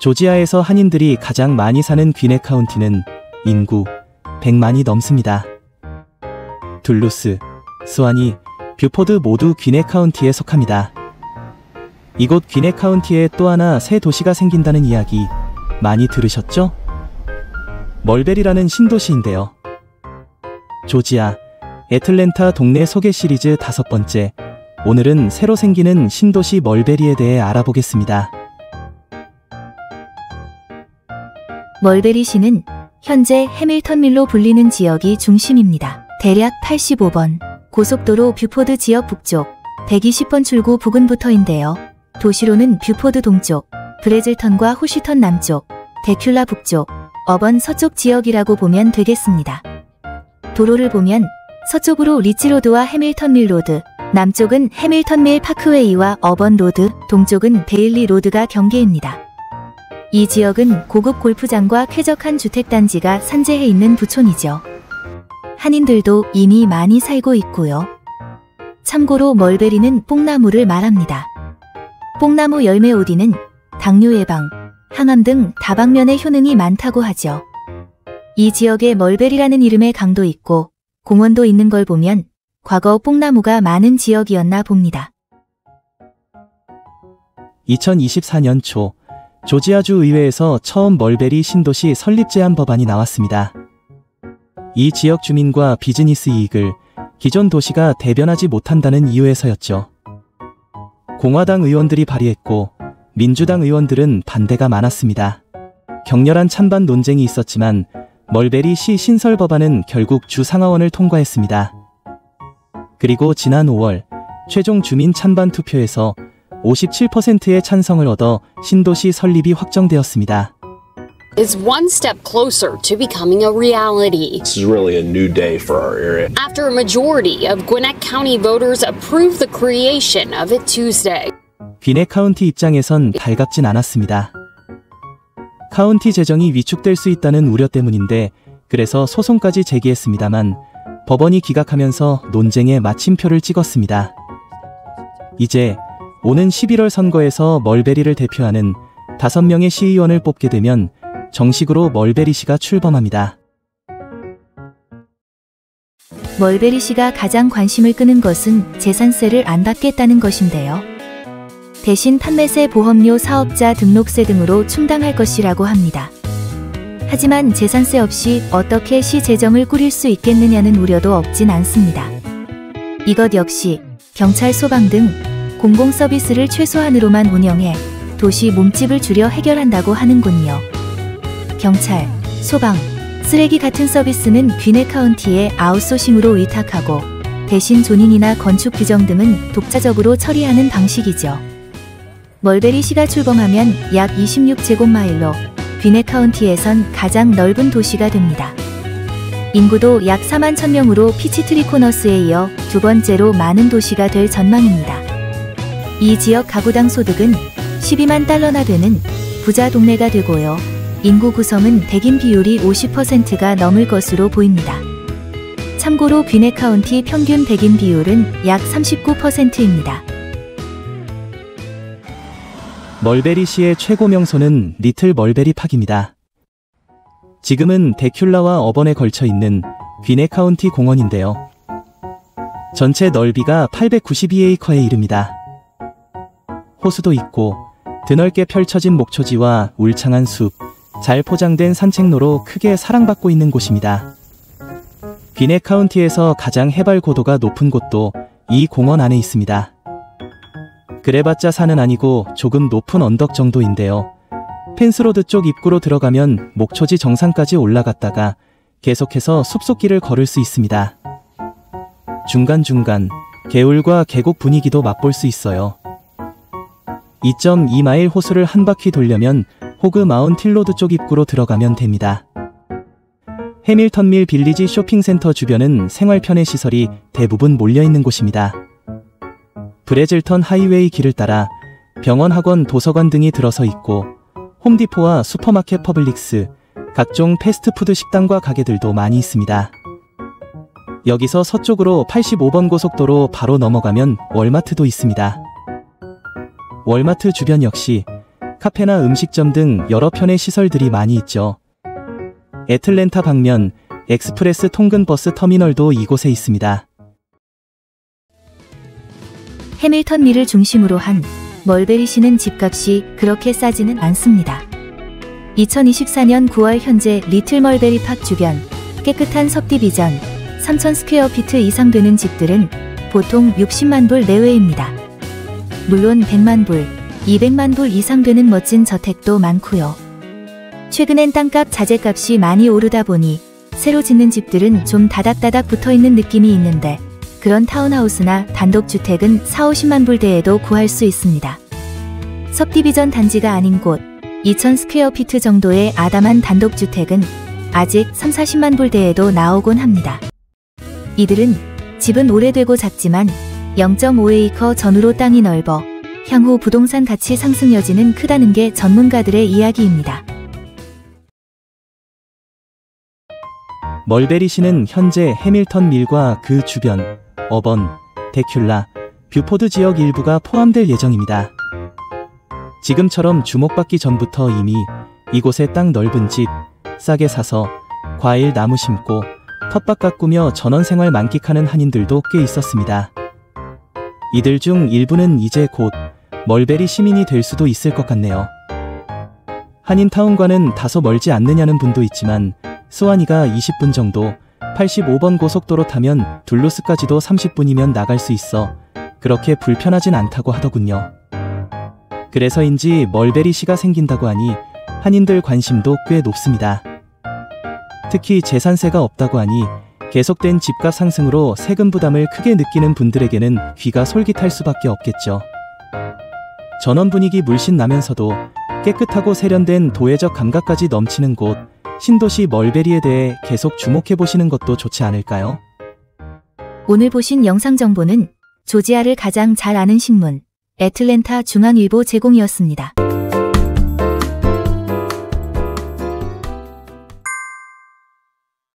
조지아에서 한인들이 가장 많이 사는 귀네 카운티는 인구 100만이 넘습니다. 둘루스, 스와니, 뷰포드 모두 귀네 카운티에 속합니다. 이곳 귀네 카운티에 또 하나 새 도시가 생긴다는 이야기 많이 들으셨죠? 멀베리라는 신도시인데요. 조지아, 애틀랜타 동네 소개 시리즈 5번째, 오늘은 새로 생기는 신도시 멀베리에 대해 알아보겠습니다. 멀베리시는 현재 해밀턴밀로 불리는 지역이 중심입니다. 대략 85번 고속도로 뷰포드 지역 북쪽 120번 출구 부근부터인데요. 도시로는 뷰포드 동쪽, 브레즐턴과 호시턴 남쪽, 데큘라 북쪽, 어번 서쪽 지역이라고 보면 되겠습니다. 도로를 보면 서쪽으로 리치로드와 해밀턴밀 로드, 남쪽은 해밀턴밀 파크웨이와 어번 로드, 동쪽은 데일리 로드가 경계입니다. 이 지역은 고급 골프장과 쾌적한 주택단지가 산재해 있는 부촌이죠. 한인들도 이미 많이 살고 있고요. 참고로 멀베리는 뽕나무를 말합니다. 뽕나무 열매 오디는 당뇨 예방, 항암 등 다방면의 효능이 많다고 하죠. 이 지역에 멀베리라는 이름의 강도 있고 공원도 있는 걸 보면 과거 뽕나무가 많은 지역이었나 봅니다. 2024년 초 조지아주 의회에서 처음 멀베리 신도시 설립 제한 법안이 나왔습니다. 이 지역 주민과 비즈니스 이익을 기존 도시가 대변하지 못한다는 이유에서였죠. 공화당 의원들이 발의했고 민주당 의원들은 반대가 많았습니다. 격렬한 찬반 논쟁이 있었지만 멀베리 시 신설 법안은 결국 주 상하원을 통과했습니다. 그리고 지난 5월 최종 주민 찬반 투표에서 57%의 찬성을 얻어 신도시 설립이 확정되었습니다. Is one step closer to becoming a reality. This is really a new day for our area. After a majority of Gwinnett County voters approved the creation of it Tuesday. 귀네 카운티 입장에선 달갑진 않았습니다. 카운티 재정이 위축될 수 있다는 우려 때문인데 그래서 소송까지 제기했습니다만 법원이 기각하면서 논쟁에 마침표를 찍었습니다. 이제 오는 11월 선거에서 멀베리를 대표하는 5명의 시의원을 뽑게 되면 정식으로 멀베리시가 출범합니다. 멀베리시가 가장 관심을 끄는 것은 재산세를 안 받겠다는 것인데요. 대신 판매세, 보험료, 사업자 등록세 등으로 충당할 것이라고 합니다. 하지만 재산세 없이 어떻게 시 재정을 꾸릴 수 있겠느냐는 우려도 없진 않습니다. 이것 역시 경찰, 소방 등 공공 서비스를 최소한으로만 운영해 도시 몸집을 줄여 해결한다고 하는군요. 경찰, 소방, 쓰레기 같은 서비스는 귀네 카운티에 아웃소싱으로 위탁하고 대신 조닝이나 건축 규정 등은 독자적으로 처리하는 방식이죠. 멀베리시가 출범하면 약 26제곱마일로 귀네 카운티에선 가장 넓은 도시가 됩니다. 인구도 약 4만 1000명으로 피치트리 코너스에 이어 두 번째로 많은 도시가 될 전망입니다. 이 지역 가구당 소득은 12만 달러나 되는 부자 동네가 되고요. 인구 구성은 백인 비율이 50%가 넘을 것으로 보입니다. 참고로 귀네 카운티 평균 백인 비율은 약 39%입니다. 멀베리시의 최고 명소는 리틀 멀베리 팍입니다. 지금은 데큘라와 어번에 걸쳐 있는 귀네 카운티 공원인데요. 전체 넓이가 892에이커에 이릅니다. 호수도 있고 드넓게 펼쳐진 목초지와 울창한 숲, 잘 포장된 산책로로 크게 사랑받고 있는 곳입니다. 귀네 카운티에서 가장 해발 고도가 높은 곳도 이 공원 안에 있습니다. 그래봤자 산은 아니고 조금 높은 언덕 정도인데요. 펜스로드 쪽 입구로 들어가면 목초지 정상까지 올라갔다가 계속해서 숲속길을 걸을 수 있습니다. 중간중간 개울과 계곡 분위기도 맛볼 수 있어요. 2.2마일 호수를 한 바퀴 돌려면 호그 마운틴로드 쪽 입구로 들어가면 됩니다. 해밀턴밀 빌리지 쇼핑센터 주변은 생활 편의 시설이 대부분 몰려있는 곳입니다. 브레즐턴 하이웨이 길을 따라 병원, 학원, 도서관 등이 들어서 있고 홈디포와 슈퍼마켓, 퍼블릭스, 각종 패스트푸드 식당과 가게들도 많이 있습니다. 여기서 서쪽으로 85번 고속도로 바로 넘어가면 월마트도 있습니다. 월마트 주변 역시 카페나 음식점 등 여러 편의 시설들이 많이 있죠. 애틀랜타 방면 엑스프레스 통근 버스 터미널도 이곳에 있습니다. 해밀턴밀을 중심으로 한 멀베리시는 집값이 그렇게 싸지는 않습니다. 2024년 9월 현재 리틀 멀베리 팍 주변 깨끗한 सब디비전 3,000 스퀘어피트 이상 되는 집들은 보통 60만 불 내외입니다. 물론 100만 불, 200만 불 이상 되는 멋진 저택도 많고요. 최근엔 땅값, 자재값이 많이 오르다 보니 새로 짓는 집들은 좀 다닥다닥 붙어있는 느낌이 있는데 그런 타운하우스나 단독주택은 4, 50만 불대에도 구할 수 있습니다. सब디비전 단지가 아닌 곳 2,000 스퀘어피트 정도의 아담한 단독주택은 아직 3, 40만 불대에도 나오곤 합니다. 이들은 집은 오래되고 작지만 0.5에이커 전후로 땅이 넓어 향후 부동산 가치 상승 여지는 크다는 게 전문가들의 이야기입니다. 멀베리시는 현재 해밀턴 밀과 그 주변, 어번, 데큘라, 뷰포드 지역 일부가 포함될 예정입니다. 지금처럼 주목받기 전부터 이미 이곳에 땅 넓은 집, 싸게 사서 과일, 나무 심고 텃밭 가꾸며 전원생활 만끽하는 한인들도 꽤 있었습니다. 이들 중 일부는 이제 곧 멀베리 시민이 될 수도 있을 것 같네요. 한인타운과는 다소 멀지 않느냐는 분도 있지만 스와니가 20분 정도, 85번 고속도로 타면 둘루스까지도 30분이면 나갈 수 있어 그렇게 불편하진 않다고 하더군요. 그래서인지 멀베리시가 생긴다고 하니 한인들 관심도 꽤 높습니다. 특히 재산세가 없다고 하니 계속된 집값 상승으로 세금 부담을 크게 느끼는 분들에게는 귀가 솔깃할 수밖에 없겠죠. 전원 분위기 물씬 나면서도 깨끗하고 세련된 도회적 감각까지 넘치는 곳, 신도시 멀베리에 대해 계속 주목해보시는 것도 좋지 않을까요? 오늘 보신 영상 정보는 조지아를 가장 잘 아는 신문 애틀랜타 중앙일보 제공이었습니다.